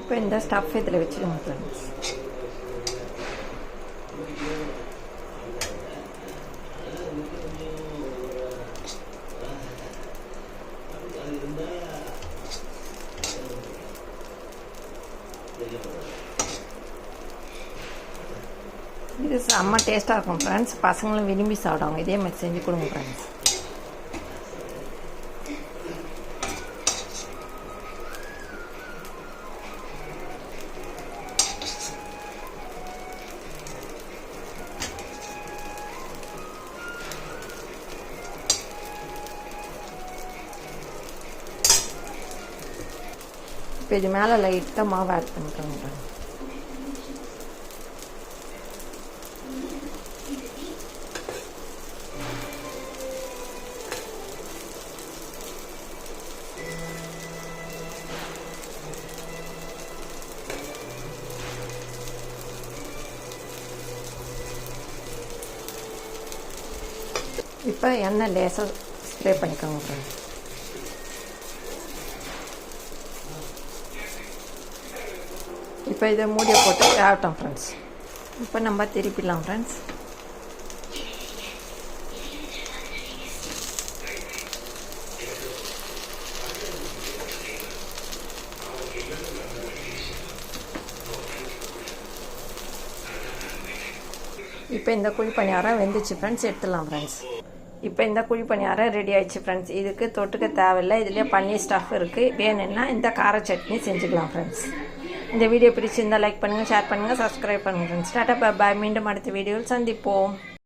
இப்போ இந்த ஸ்டஃப் இதில் வச்சுருங்க ஃப்ரெண்ட்ஸ். இது செம்ம டேஸ்ட்டாக இருக்கும் ஃப்ரெண்ட்ஸ். பசங்களும் விரும்பி சாப்பிடுவாங்க. இதே மாதிரி செஞ்சு கொடுங்க ஃப்ரெண்ட்ஸ். இப்போ இது மேலே லைட்டாக மாவு ஆட் பண்ணிக்கோங்க. இப்போ எண்ணெய் லேசாக ஸ்ப்ரே பண்ணிக்கோங்க ஃப்ரெண்ட்ஸ். இப்போ இதை மூடியை போட்டு ஆகட்டும் ஃப்ரெண்ட்ஸ். இப்போ நம்ம திருப்பிடலாம் ஃப்ரெண்ட்ஸ். இப்போ இந்த குழி பணியாரம் வெந்துச்சு ஃப்ரெண்ட்ஸ், எடுத்துடலாம் ஃப்ரெண்ட்ஸ். இப்போ இந்த குழி பணியாரம் ரெடி ஆயிடுச்சு ஃப்ரெண்ட்ஸ். இதுக்கு தொட்டுக்க தேவையில்லை. இதுலேயே பன்னீர் ஸ்டஃப் இருக்குது. வேணும்னா இந்த கார சட்னி செஞ்சுக்கலாம் ஃப்ரெண்ட்ஸ். இந்த வீடியோ பிடிச்சிருந்தால் லைக் பண்ணுங்கள், ஷேர் பண்ணுங்கள், சப்ஸ்கிரைப் பண்ணுங்கள் ஃப்ரெண்ட்ஸ். டாடா பாய். மீண்டும் அடுத்த வீடியோவில் சந்திப்போம்.